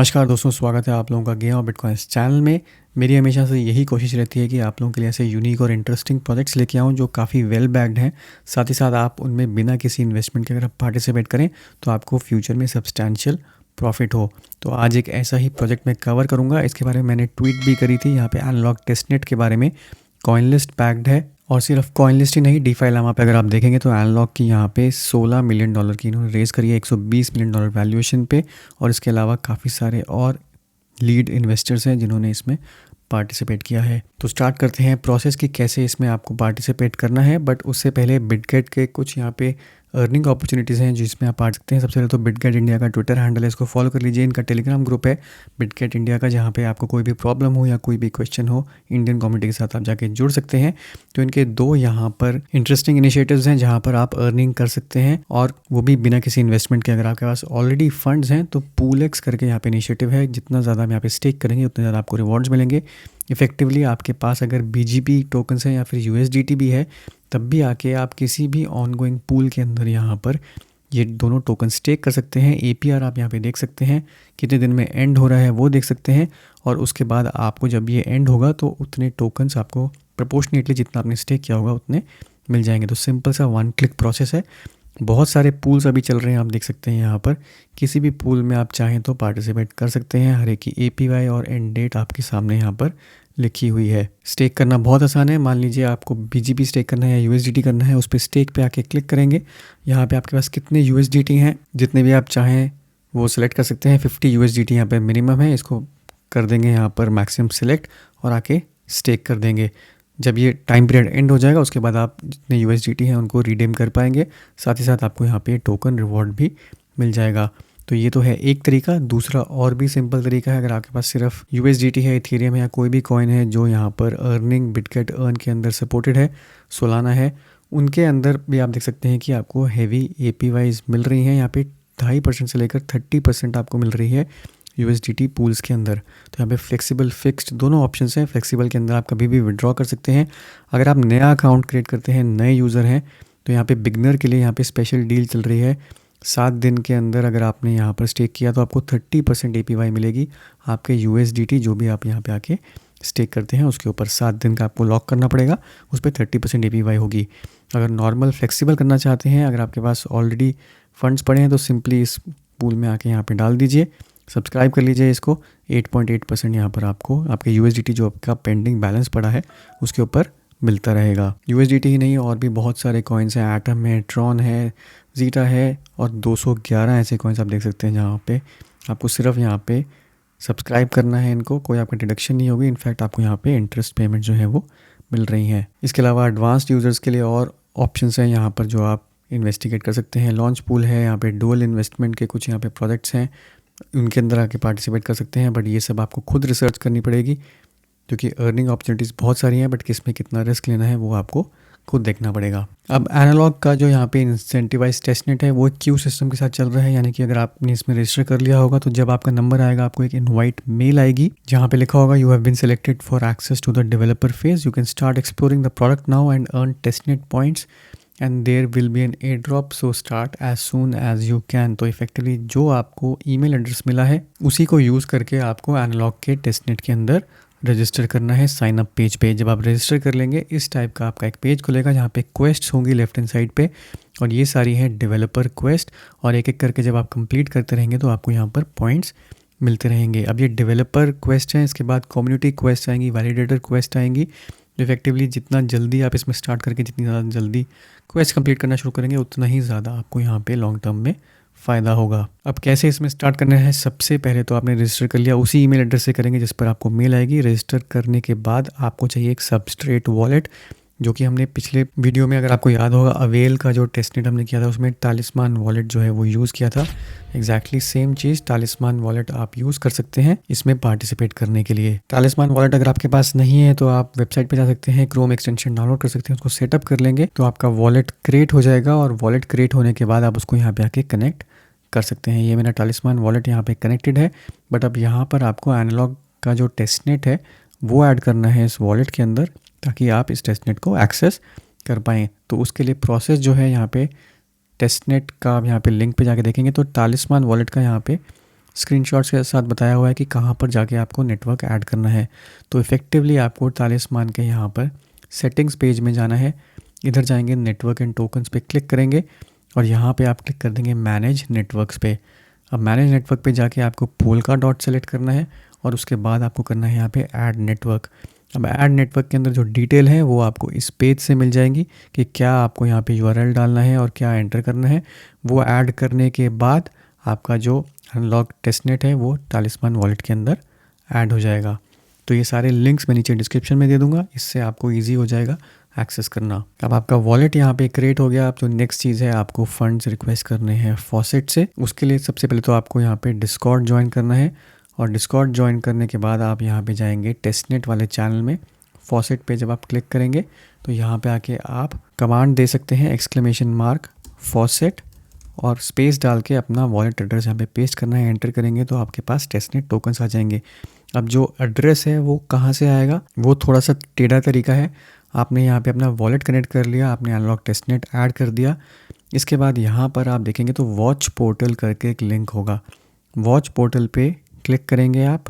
नमस्कार दोस्तों, स्वागत है आप लोगों का गेम ऑफ बिटकॉइंस चैनल में। मेरी हमेशा से यही कोशिश रहती है कि आप लोगों के लिए ऐसे यूनिक और इंटरेस्टिंग प्रोजेक्ट्स लेके आऊँ जो काफ़ी वेल बैक्ड हैं। साथ ही साथ आप उनमें बिना किसी इन्वेस्टमेंट के अगर आप पार्टिसिपेट करें तो आपको फ्यूचर में सब्सटैंशियल प्रॉफिट हो। तो आज एक ऐसा ही प्रोजेक्ट मैं कवर करूँगा। इसके बारे में मैंने ट्वीट भी करी थी यहाँ पे एनालॉग टेस्टनेट के बारे में। कॉइनलिस्ट बैक्ड है और सिर्फ कॉइनलिस्ट ही नहीं, डीफाई लामा पे अगर आप देखेंगे तो एनालॉग की यहाँ पे $16 मिलियन की इन्होंने रेज़ करी है, $120 मिलियन वैल्यूएशन पे। और इसके अलावा काफ़ी सारे और लीड इन्वेस्टर्स हैं जिन्होंने इसमें पार्टिसिपेट किया है। तो स्टार्ट करते हैं प्रोसेस की कैसे इसमें आपको पार्टिसिपेट करना है। बट उससे पहले बिटगेट के कुछ यहाँ पे अर्निंग अपॉर्चुनिटीज़ हैं जिसमें आप पढ़ सकते हैं। सबसे पहले तो बिटगेट इंडिया का ट्विटर हैंडल है, इसको फॉलो कर लीजिए। इनका टेलीग्राम ग्रुप है बिटगेट इंडिया का, जहाँ पे आपको कोई भी प्रॉब्लम हो या कोई भी क्वेश्चन हो इंडियन कम्युनिटी के साथ आप जाके जुड़ सकते हैं। तो इनके दो यहाँ पर इंटरेस्टिंग इनिशिएटिव्स हैं जहाँ पर आप अर्निंग कर सकते हैं, और वो भी बिना किसी इन्वेस्टमेंट के। अगर आपके पास ऑलरेडी फंड्स हैं तो पूलेक्स करके यहाँ पे इनिशिएटिव है। जितना ज़्यादा आप यहाँ पे स्टेक करेंगे उतने ज़्यादा आपको रिवॉर्ड्स मिलेंगे। इफेक्टिवली आपके पास अगर BGP टोकन्स हैं या फिर USDT भी है, तब भी आके आप किसी भी ऑनगोइंग पूल के अंदर यहाँ पर ये दोनों टोकन स्टेक कर सकते हैं। APR आप यहाँ पे देख सकते हैं, कितने दिन में एंड हो रहा है वो देख सकते हैं। और उसके बाद आपको जब ये एंड होगा तो उतने टोकन्स आपको प्रोपोर्शनेटली जितना आपने स्टेक किया होगा उतने मिल जाएंगे। तो सिंपल सा 1 क्लिक प्रोसेस है। बहुत सारे पूल्स अभी चल रहे हैं, आप देख सकते हैं यहाँ पर। किसी भी पूल में आप चाहें तो पार्टिसिपेट कर सकते हैं। हर एक की APY और एंड डेट आपके सामने यहाँ पर लिखी हुई है। स्टेक करना बहुत आसान है। मान लीजिए आपको BGP स्टेक करना है या USDT करना है, उस पर स्टेक पे आके क्लिक करेंगे। यहाँ पे आपके पास कितने USDT हैं, जितने भी आप चाहें वो सिलेक्ट कर सकते हैं। 50 USDT यहाँ पे मिनिमम है, इसको कर देंगे यहाँ पर मैक्सिमम सिलेक्ट और आके स्टेक कर देंगे। जब ये टाइम पीरियड एंड हो जाएगा उसके बाद आप जितने USDT हैं उनको रिडीम कर पाएंगे। साथ ही साथ आपको यहाँ पे टोकन रिवॉर्ड भी मिल जाएगा। तो ये तो है एक तरीका। दूसरा और भी सिंपल तरीका है, अगर आपके पास सिर्फ USDT है, इथेरियम है या कोई भी कॉइन है जो यहाँ पर अर्निंग बिटगेट अर्न के अंदर सपोर्टेड है, सोलाना है, उनके अंदर भी आप देख सकते हैं कि आपको हैवी APYs मिल रही हैं। यहाँ पे 2.5% से लेकर 30% आपको मिल रही है USDT पूल्स के अंदर। तो यहाँ पे फ्लेक्सिबल फिक्स्ड दोनों ऑप्शंस हैं। फ्लेक्सिबल के अंदर आप कभी भी विड्रॉ कर सकते हैं। अगर आप नया अकाउंट क्रिएट करते हैं, नए यूज़र हैं, तो यहाँ पे बिगनर के लिए यहाँ पे स्पेशल डील चल रही है। 7 दिन के अंदर अगर आपने यहाँ पर स्टेक किया तो आपको 30% APY मिलेगी। आपके USDT जो भी आप यहाँ पे आके स्टेक करते हैं उसके ऊपर 7 दिन का आपको लॉक करना पड़ेगा, उस पर 30% APY होगी। अगर नॉर्मल फ्लेक्सिबल करना चाहते हैं, अगर आपके पास ऑलरेडी फंड्स पड़े हैं तो सिंपली इस पूल में आके यहाँ पे डाल दीजिए, सब्सक्राइब कर लीजिए इसको। 8.8% यहाँ पर आपको आपके USDT जो आपका पेंडिंग बैलेंस पड़ा है उसके ऊपर मिलता रहेगा। USDT ही नहीं, और भी बहुत सारे कॉइन्स हैं। एटम है, ट्रॉन है, जीटा है, और 211 ऐसे कॉइन्स आप देख सकते हैं जहाँ पे आपको सिर्फ यहाँ पे सब्सक्राइब करना है। इनको कोई आपका डिडक्शन नहीं होगी। इनफैक्ट आपको यहाँ पे इंटरेस्ट पेमेंट जो है वो मिल रही हैं। इसके अलावा एडवांस्ड यूज़र्स के लिए और ऑप्शंस हैं यहाँ पर जो आप इन्वेस्टिगेट कर सकते हैं। लॉन्च पूल है, यहाँ पे डुअल इन्वेस्टमेंट के कुछ यहाँ पे प्रोजेक्ट्स हैं, उनके अंदर आके पार्टिसिपेट कर सकते हैं। बट ये सब आपको खुद रिसर्च करनी पड़ेगी क्योंकि अर्निंग अपॉर्चुनिटीज़ बहुत सारी हैं, बट किस में कितना रिस्क लेना है वो आपको खुद देखना पड़ेगा। अब एनालॉग का जो यहाँ पे इंसेंटिवाइज टेस्टनेट है वो क्यू सिस्टम के साथ चल रहा है। यानी कि अगर आपने इसमें रजिस्टर कर लिया होगा तो जब आपका नंबर आएगा आपको एक इनवाइट मेल आएगी जहाँ पे लिखा होगा you have been selected for access to the developer phase, you can start exploring the product now and earn testnet points and there will be an air drop, so start as soon as you can. तो effectively जो आपको email address मिला है उसी को use करके आपको analogue के टेस्टनेट के अंदर रजिस्टर करना है साइन अप पेज पे। जब आप रजिस्टर कर लेंगे इस टाइप का आपका एक पेज खुलेगा जहाँ पे क्वेस्ट होंगी लेफ्ट हैंड साइड पे, और ये सारी हैं डेवलपर क्वेस्ट, और एक एक करके जब आप कंप्लीट करते रहेंगे तो आपको यहाँ पर पॉइंट्स मिलते रहेंगे। अब ये डेवलपर क्वेस्ट हैं, इसके बाद कम्युनिटी क्वेस्ट आएंगी, वैलिडेटर क्वेस्ट आएंगी। इफेक्टिवली जितना जल्दी आप इसमें स्टार्ट करके जितनी ज़्यादा जल्दी क्वेस्ट कंप्लीट करना शुरू करेंगे उतना ही ज़्यादा आपको यहाँ पे लॉन्ग टर्म में फ़ायदा होगा। अब कैसे इसमें स्टार्ट करना है, सबसे पहले तो आपने रजिस्टर कर लिया, उसी ईमेल एड्रेस से करेंगे जिस पर आपको मेल आएगी। रजिस्टर करने के बाद आपको चाहिए एक सबस्ट्रेट वॉलेट, जो कि हमने पिछले वीडियो में अगर आपको याद होगा अवेल का जो टेस्टनेट हमने किया था उसमें टालिस्मान वॉलेट जो है वो यूज़ किया था। एग्जैक्टली सेम चीज़ टालिस्मान वॉलेट आप यूज़ कर सकते हैं इसमें पार्टिसिपेट करने के लिए। टालिस्मान वॉलेट अगर आपके पास नहीं है तो आप वेबसाइट पे जा सकते हैं, क्रोम एक्सटेंशन डाउनलोड कर सकते हैं, उसको सेटअप कर लेंगे तो आपका वॉलेट क्रिएट हो जाएगा। और वॉलेट क्रिएट होने के बाद आप उसको यहाँ पे आके कनेक्ट कर सकते हैं। ये मेरा टालिस्मान वॉलेट यहाँ पे कनेक्टेड है, बट अब यहाँ पर आपको एनालॉग का जो टेस्टनेट है वो ऐड करना है इस वॉलेट के अंदर ताकि आप इस टेस्टनेट को एक्सेस कर पाएँ। तो उसके लिए प्रोसेस जो है यहाँ पे टेस्टनेट का आप यहाँ पे लिंक पे जाके देखेंगे तो टालिस्मान वॉलेट का यहाँ पे स्क्रीनशॉट्स के साथ बताया हुआ है कि कहाँ पर जाके आपको नेटवर्क ऐड करना है। तो इफ़ेक्टिवली आपको तालिस्मान के यहाँ पर सेटिंग्स पेज में जाना है। इधर जाएंगे नेटवर्क एंड टोकन्स पे क्लिक करेंगे और यहाँ पे आप क्लिक कर देंगे मैनेज नेटवर्क्स पे। अब मैनेज नेटवर्क पे जाके आपको पोलका डॉट सेलेक्ट करना है और उसके बाद आपको करना है यहाँ पे ऐड नेटवर्क। अब ऐड नेटवर्क के अंदर जो डिटेल है वो आपको इस पेज से मिल जाएंगी कि क्या आपको यहाँ पे यूआरएल डालना है और क्या एंटर करना है। वो ऐड करने के बाद आपका जो अनलॉक टेस्टनेट है वो तालिस्मान वॉलेट के अंदर ऐड हो जाएगा। तो ये सारे लिंक्स मैं नीचे डिस्क्रिप्शन में दे दूंगा, इससे आपको ईजी हो जाएगा एक्सेस करना। अब आपका वॉलेट यहाँ पे क्रिएट हो गया। अब जो नेक्स्ट चीज़ है, आपको फंड्स रिक्वेस्ट करने हैं फॉसेट से। उसके लिए सबसे पहले तो आपको यहाँ पे डिस्कॉर्ड ज्वाइन करना है और डिस्कॉर्ड ज्वाइन करने के बाद आप यहाँ पे जाएंगे टेस्टनेट वाले चैनल में। फॉसेट पे जब आप क्लिक करेंगे तो यहाँ पे आके आप कमांड दे सकते हैं ! फॉसेट और स्पेस डाल के अपना वॉलेट एड्रेस यहाँ पे पेस्ट करना है। एंटर करेंगे तो आपके पास टेस्टनेट टोकन्स आ जाएंगे। अब जो एड्रेस है वो कहाँ से आएगा, वो थोड़ा सा टेढ़ा तरीका है। आपने यहाँ पे अपना वॉलेट कनेक्ट कर लिया, आपने अनलॉक टेस्टनेट ऐड कर दिया। इसके बाद यहाँ पर आप देखेंगे तो वॉच पोर्टल करके एक लिंक होगा। वॉच पोर्टल पे क्लिक करेंगे आप,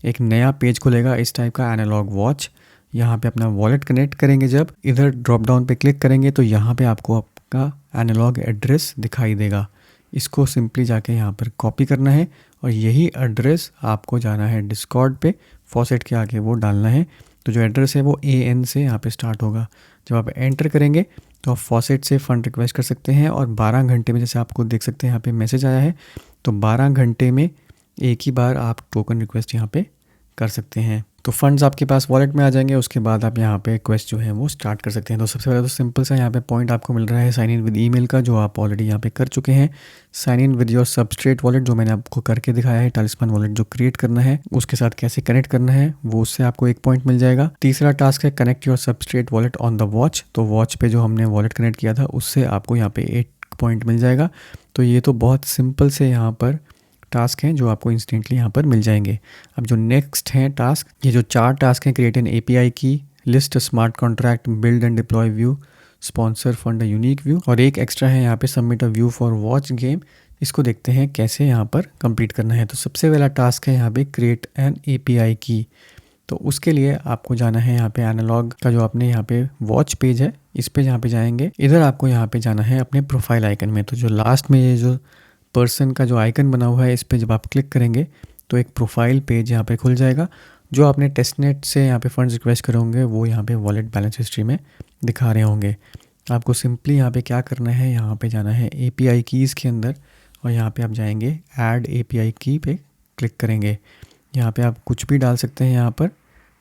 एक नया पेज खुलेगा इस टाइप का, एनालॉग वॉच। यहाँ पे अपना वॉलेट कनेक्ट करेंगे, जब इधर ड्रॉप डाउन पे क्लिक करेंगे तो यहाँ पे आपको आपका एनालॉग एड्रेस दिखाई देगा। इसको सिंपली जाके यहाँ पर कॉपी करना है और यही एड्रेस आपको जाना है डिस्कॉर्ड पे, फॉसेट के आगे वो डालना है। तो जो एड्रेस है वो AN से यहाँ पे स्टार्ट होगा। जब आप एंटर करेंगे तो आप फॉसेट से फ़ंड रिक्वेस्ट कर सकते हैं और 12 घंटे में, जैसे आपको देख सकते हैं यहाँ पे मैसेज आया है, तो 12 घंटे में एक ही बार आप टोकन रिक्वेस्ट यहाँ पे कर सकते हैं। तो फंड्स आपके पास वॉलेट में आ जाएंगे। उसके बाद आप यहाँ पे क्वेस्ट जो है वो स्टार्ट कर सकते हैं। तो सबसे पहले तो सिंपल सा यहाँ पे पॉइंट आपको मिल रहा है साइन इन विद ईमेल का, जो आप ऑलरेडी यहाँ पे कर चुके हैं। Sign in with your substrate wallet, जो मैंने आपको करके दिखाया है। तालिस्मान वॉलेट जो क्रिएट करना है उसके साथ कैसे कनेक्ट करना है, वो उससे आपको 1 पॉइंट मिल जाएगा। तीसरा टास्क है connect your substrate wallet on the watch. तो वॉच पे जो हमने वॉलेट कनेक्ट किया था उससे आपको यहाँ पे 1 पॉइंट मिल जाएगा। तो ये तो बहुत सिंपल से यहाँ पर टास्क हैं जो आपको इंस्टेंटली यहाँ पर मिल जाएंगे। अब जो नेक्स्ट है टास्क, ये जो 4 टास्क हैं, क्रिएट एन API की, list smart contract, build and deploy view, sponsor fund a unique view, और एक एक्स्ट्रा है यहाँ पे submit a view for watch game. इसको देखते हैं कैसे यहाँ पर कंप्लीट करना है। तो सबसे पहला टास्क है यहाँ पे क्रिएट एन API की। तो उसके लिए आपको जाना है यहाँ पे एनालॉग का जो आपने यहाँ पे वॉच पेज है, इस पे यहाँ पे जाएंगे। इधर आपको यहाँ पे जाना है अपने प्रोफाइल आइकन में। तो जो लास्ट में ये जो पर्सन का जो आइकन बना हुआ है, इस पे जब आप क्लिक करेंगे तो एक प्रोफाइल पेज यहाँ पे खुल जाएगा। जो आपने टेस्टनेट से यहाँ पे फंड्स रिक्वेस्ट करे होंगे वो यहाँ पे वॉलेट बैलेंस हिस्ट्री में दिखा रहे होंगे। आपको सिंपली यहाँ पे क्या करना है, यहाँ पे जाना है API कीज़ के अंदर और यहाँ पे आप जाएंगे ऐड API की पे क्लिक करेंगे। यहाँ पे आप कुछ भी डाल सकते हैं, यहाँ पर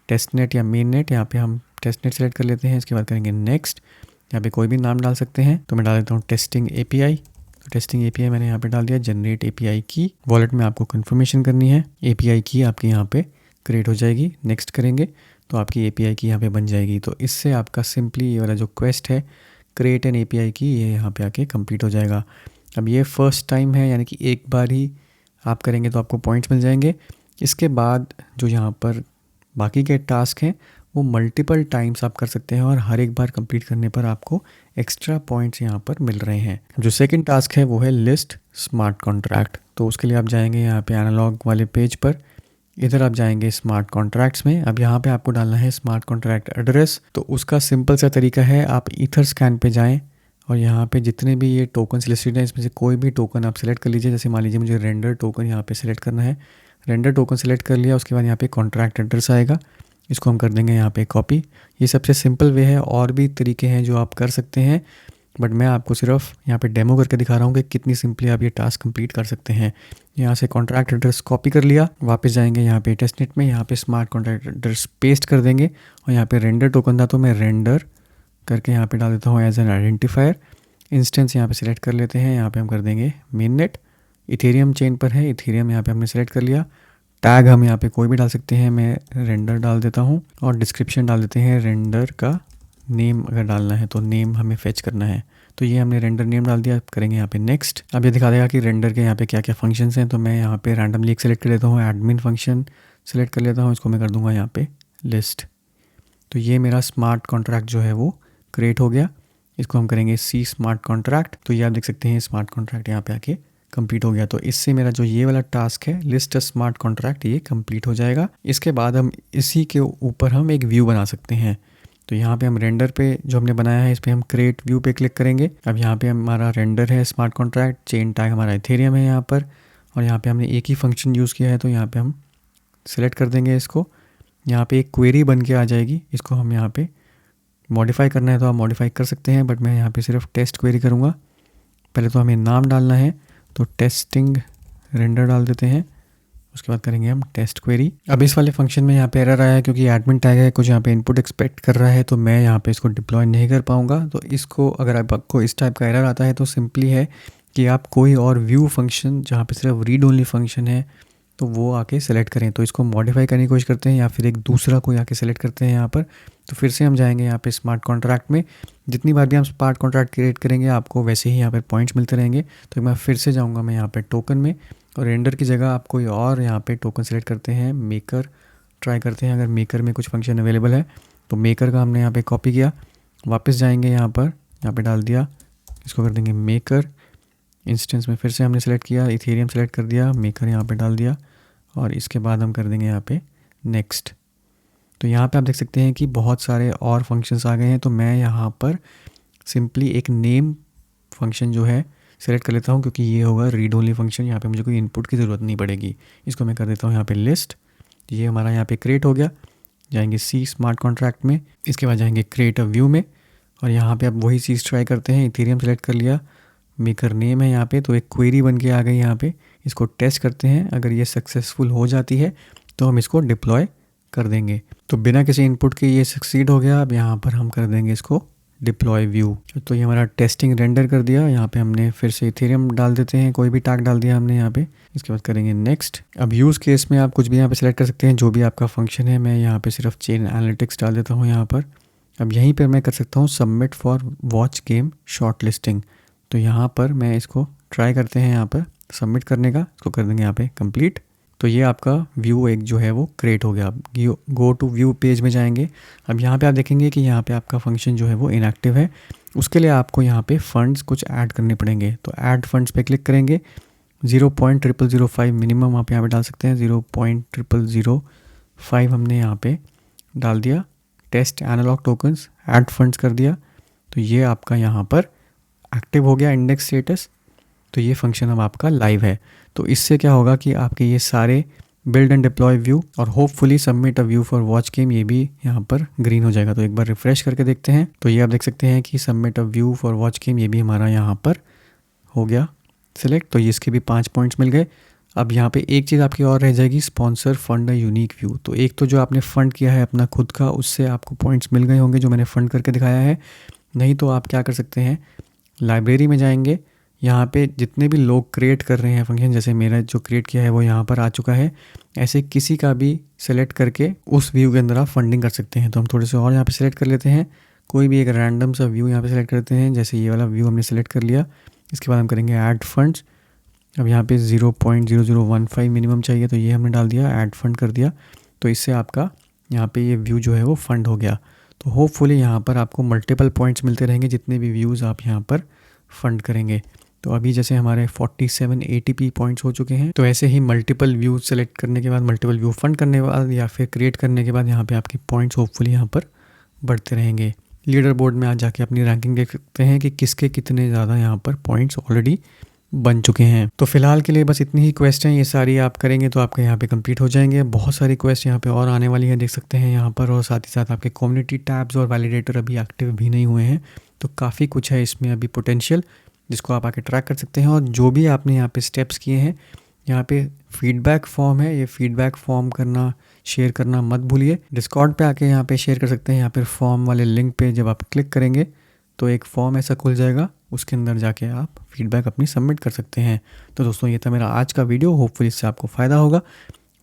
टेस्टनेट या मेन नेट। यहाँ पे हम टेस्टनेट सेलेक्ट कर लेते हैं। इसके बाद करेंगे नेक्स्ट। यहाँ पे कोई भी नाम डाल सकते हैं। तो मैं डाल देता हूँ टेस्टिंग API। तो टेस्टिंग API मैंने यहाँ पे डाल दिया। जनरेट API की, वॉलेट में आपको कन्फर्मेशन करनी है। API की आपकी यहाँ पे क्रिएट हो जाएगी। नेक्स्ट करेंगे तो आपकी API की यहाँ पे बन जाएगी। तो इससे आपका सिंपली ये वाला जो क्वेस्ट है क्रिएट एन API की, ये यहाँ पे आके कंप्लीट हो जाएगा। अब ये फर्स्ट टाइम है, यानी कि एक बार ही आप करेंगे तो आपको पॉइंट्स मिल जाएंगे। इसके बाद जो यहाँ पर बाकी के टास्क हैं वो मल्टीपल टाइम्स आप कर सकते हैं और हर एक बार कंप्लीट करने पर आपको एक्स्ट्रा पॉइंट्स यहाँ पर मिल रहे हैं। जो सेकंड टास्क है वो है लिस्ट स्मार्ट कॉन्ट्रैक्ट। तो उसके लिए आप जाएंगे यहाँ पे एनालॉग वाले पेज पर, इधर आप जाएंगे स्मार्ट कॉन्ट्रैक्ट्स में। अब यहाँ पे आपको डालना है स्मार्ट कॉन्ट्रैक्ट एड्रेस। तो उसका सिंपल सा तरीका है, आप ईथर स्कैन पे जाएँ और यहाँ पे जितने भी ये टोकन लिस्टेड हैं इसमें से कोई भी टोकन आप सेलेक्ट कर लीजिए। जैसे मान लीजिए मुझे रेंडर टोकन यहाँ पे सेलेक्ट करना है। रेंडर टोकन सेलेक्ट कर लिया, उसके बाद यहाँ पे कॉन्ट्रैक्ट एड्रेस आएगा, इसको हम कर देंगे यहाँ पे कॉपी। ये सबसे सिंपल वे है, और भी तरीके हैं जो आप कर सकते हैं, बट मैं आपको सिर्फ यहाँ पे डेमो करके दिखा रहा हूँ कि कितनी सिंपली आप ये टास्क कंप्लीट कर सकते हैं। यहाँ से कॉन्ट्रैक्ट एड्रेस कॉपी कर लिया, वापस जाएंगे यहाँ पे टेस्टनेट में, यहाँ पे स्मार्ट कॉन्ट्रैक्ट एड्रेस पेस्ट कर देंगे और यहाँ पे रेंडर टोकन था तो मैं रेंडर करके यहाँ पे डाल देता हूँ एज एन आइडेंटिफायर। इंस्टेंस यहाँ पे सिलेक्ट कर लेते हैं, यहाँ पे हम कर देंगे मेन नेट। इथेरियम चेन पर है, इथेरियम यहाँ पे हमने सेलेक्ट कर लिया। टैग हम यहाँ पे कोई भी डाल सकते हैं, मैं रेंडर डाल देता हूँ और डिस्क्रिप्शन डाल देते हैं रेंडर का नेम। अगर डालना है तो नेम हमें फेच करना है। तो ये हमने रेंडर नेम डाल दिया। करेंगे यहाँ पे नेक्स्ट। अब ये दिखा देगा कि रेंडर के यहाँ पे क्या क्या फंक्शंस हैं। तो मैं यहाँ पे रैंडमली एक सेलेक्ट कर लेता हूँ, एडमिन फंक्शन सेलेक्ट कर लेता हूँ, इसको मैं कर दूँगा यहाँ पे लिस्ट। तो ये मेरा स्मार्ट कॉन्ट्रैक्ट जो है वो क्रिएट हो गया। इसको हम करेंगे सी स्मार्ट कॉन्ट्रैक्ट। तो ये आप देख सकते हैं स्मार्ट कॉन्ट्रैक्ट यहाँ पे आके कंप्लीट हो गया। तो इससे मेरा जो ये वाला टास्क है लिस्ट अ स्मार्ट कॉन्ट्रैक्ट ये कंप्लीट हो जाएगा। इसके बाद हम इसी के ऊपर हम एक व्यू बना सकते हैं। तो यहाँ पे हम रेंडर पे जो हमने बनाया है इस पर हम क्रिएट व्यू पे क्लिक करेंगे। अब यहाँ पे हमारा रेंडर है स्मार्ट कॉन्ट्रैक्ट, चेन टैग हमारा इथेरियम है यहाँ पर, और यहाँ पे हमने एक ही फंक्शन यूज़ किया है तो यहाँ पे हम सिलेक्ट कर देंगे इसको। यहाँ पे एक क्वेरी बन के आ जाएगी, इसको हम यहाँ पे मॉडिफाई करना है तो आप मॉडिफाई कर सकते हैं, बट मैं यहाँ पे सिर्फ टेस्ट क्वेरी करूँगा। पहले तो हमें नाम डालना है, तो टेस्टिंग रेंडर डाल देते हैं, उसके बाद करेंगे हम टेस्ट क्वेरी। अब इस वाले फंक्शन में यहाँ पे एरर आया है क्योंकि एडमिन टैग है, कुछ यहाँ पे इनपुट एक्सपेक्ट कर रहा है, तो मैं यहाँ पे इसको डिप्लॉय नहीं कर पाऊँगा। तो इसको अगर आपको इस टाइप का एरर आता है तो सिंपली है कि आप कोई और व्यू फंक्शन जहाँ पे सिर्फ रीड ओनली फंक्शन है तो वो आके सेलेक्ट करें। तो इसको मॉडिफाई करने की कोशिश करते हैं या फिर एक दूसरा कोई आके सेलेक्ट करते हैं यहाँ पर। तो फिर से हम जाएंगे यहाँ पे स्मार्ट कॉन्ट्रैक्ट में, जितनी बार भी हम स्मार्ट कॉन्ट्रैक्ट क्रिएट करेंगे आपको वैसे ही यहाँ पर पॉइंट्स मिलते रहेंगे। तो मैं फिर से जाऊँगा मैं यहाँ पर टोकन में, और रेंडर की जगह आप कोई और यहाँ पे टोकन सेलेक्ट करते हैं, मेकर ट्राई करते हैं। अगर मेकर में कुछ फंक्शन अवेलेबल है तो मेकर का हमने यहाँ पे कॉपी किया, वापस जाएंगे यहाँ पे डाल दिया, इसको कर देंगे मेकर। इंस्टेंस में फिर से हमने सेलेक्ट किया, इथेरियम सेलेक्ट कर दिया, मेकर यहाँ पे डाल दिया, और इसके बाद हम कर देंगे यहाँ पे नेक्स्ट। तो यहाँ पे आप देख सकते हैं कि बहुत सारे और फंक्शंस आ गए हैं। तो मैं यहाँ पर सिंपली एक नेम फंक्शन जो है सेलेक्ट कर लेता हूँ क्योंकि ये होगा रीड ओनली फंक्शन, यहाँ पे मुझे कोई इनपुट की ज़रूरत नहीं पड़ेगी। इसको मैं कर देता हूँ यहाँ पे लिस्ट। ये हमारा यहाँ पे क्रिएट हो गया। जाएंगे सी स्मार्ट कॉन्ट्रैक्ट में, इसके बाद जाएंगे क्रिएट अ व्यू में, और यहाँ पे अब वही चीज़ ट्राई करते हैं। इथेरियम सेलेक्ट कर लिया, मेकर नेम है यहाँ पे, तो एक क्वेरी बन के आ गई यहाँ पे। इसको टेस्ट करते हैं, अगर ये सक्सेसफुल हो जाती है तो हम इसको डिप्लॉय कर देंगे। तो बिना किसी इनपुट के ये सक्सीड हो गया। अब यहाँ पर हम कर देंगे इसको डिप्लॉय व्यू। तो ये हमारा टेस्टिंग रेंडर कर दिया। यहाँ पे हमने फिर से इथेरियम डाल देते हैं, कोई भी टैग डाल दिया हमने यहाँ पे। इसके बाद करेंगे नेक्स्ट। अब यूज़ केस में आप कुछ भी यहाँ पे सेलेक्ट कर सकते हैं, जो भी आपका फंक्शन है। मैं यहाँ पे सिर्फ चेन एनालिटिक्स डाल देता हूँ यहाँ पर। अब यहीं पर मैं कर सकता हूँ submit for watch game short listing. तो यहाँ पर मैं इसको ट्राई करते हैं यहाँ पर सबमिट करने का, इसको कर देंगे यहाँ पे कंप्लीट। तो ये आपका व्यू एक जो है वो क्रिएट हो गया। अब गो टू व्यू पेज में जाएंगे। अब यहाँ पे आप देखेंगे कि यहाँ पे आपका फंक्शन जो है वो इनएक्टिव है। उसके लिए आपको यहाँ पे फंड्स कुछ ऐड करने पड़ेंगे। तो ऐड फंड्स पे क्लिक करेंगे। 0.0005 मिनिमम आप यहाँ पे डाल सकते हैं, 0.0005 हमने यहाँ पे डाल दिया। Test analog tokens add funds कर दिया। तो ये आपका यहाँ पर एक्टिव हो गया इंडेक्स स्टेटस। तो ये फंक्शन अब आपका लाइव है। तो इससे क्या होगा कि आपके ये सारे बिल्ड एंड डिप्लॉय व्यू और hopefully submit a view for watch game ये भी यहाँ पर ग्रीन हो जाएगा। तो एक बार रिफ्रेश करके देखते हैं। तो ये आप देख सकते हैं कि submit a view for watch game ये भी हमारा यहाँ पर हो गया सिलेक्ट। तो ये इसके भी 5 पॉइंट्स मिल गए। अब यहाँ पे एक चीज़ आपकी और रह जाएगी, sponsor fund a unique view. तो एक तो जो आपने फ़ंड किया है अपना खुद का, उससे आपको पॉइंट्स मिल गए होंगे जो मैंने फ़ंड करके दिखाया है। नहीं तो आप क्या कर सकते हैं, लाइब्रेरी में जाएंगे। यहाँ पे जितने भी लोग क्रिएट कर रहे हैं फंक्शन, जैसे मेरा जो क्रिएट किया है वो यहाँ पर आ चुका है, ऐसे किसी का भी सेलेक्ट करके उस व्यू के अंदर आप फंडिंग कर सकते हैं। तो हम थोड़े से और यहाँ पे सेलेक्ट कर लेते हैं, कोई भी एक रैंडम सा व्यू यहाँ पे सेलेक्ट करते हैं। जैसे ये वाला व्यू हमने सेलेक्ट कर लिया। इसके बाद हम करेंगे ऐड फंड्स। अब यहाँ पे 0.0015 मिनिमम चाहिए, तो ये हमने डाल दिया, ऐड फंड कर दिया। तो इससे आपका यहाँ पे ये व्यू जो है वो फंड हो गया। तो होपफुली यहाँ पर आपको मल्टीपल पॉइंट्स मिलते रहेंगे जितने भी व्यूज़ आप यहाँ पर फंड करेंगे। तो अभी जैसे हमारे 47 ATP पॉइंट्स हो चुके हैं। तो ऐसे ही मल्टीपल व्यू सेलेक्ट करने के बाद, मल्टीपल व्यू फंड करने के बाद या फिर क्रिएट करने के बाद यहाँ पे आपके पॉइंट्स होपफुली यहाँ पर बढ़ते रहेंगे। लीडर बोर्ड में आज जाके अपनी रैंकिंग देख सकते हैं कि किसके कितने ज़्यादा यहाँ पर पॉइंट्स ऑलरेडी बन चुके हैं। तो फिलहाल के लिए बस इतनी ही क्वेस्ट हैं, ये सारी आप करेंगे तो आपके यहाँ पे कंप्लीट हो जाएंगे। बहुत सारी क्वेस्ट यहाँ पे और आने वाली हैं, देख सकते हैं यहाँ पर। और साथ ही साथ आपके कम्युनिटी टैब्स और वैलिडेटर अभी एक्टिव भी नहीं हुए हैं। तो काफ़ी कुछ है इसमें अभी पोटेंशियल, जिसको आप आके ट्रैक कर सकते हैं। और जो भी आपने यहाँ पे स्टेप्स किए हैं, यहाँ पे फीडबैक फॉर्म है, ये फीडबैक फॉर्म करना, शेयर करना मत भूलिए। डिस्कॉर्ड पे आके यहाँ पे शेयर कर सकते हैं। यहाँ पे फॉर्म वाले लिंक पे जब आप क्लिक करेंगे तो एक फॉर्म ऐसा खुल जाएगा, उसके अंदर जाके आप फीडबैक अपनी सबमिट कर सकते हैं। तो दोस्तों ये था मेरा आज का वीडियो, होपफुली इससे आपको फ़ायदा होगा।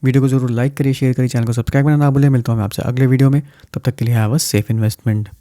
वीडियो को ज़रूर लाइक करिए, शेयर करिए, चैनल को सब्सक्राइब करना ना भूलिए। मिलता हूँ मैं आपसे अगले वीडियो में, तब तक के लिए हैव अ सेफ इन्वेस्टमेंट।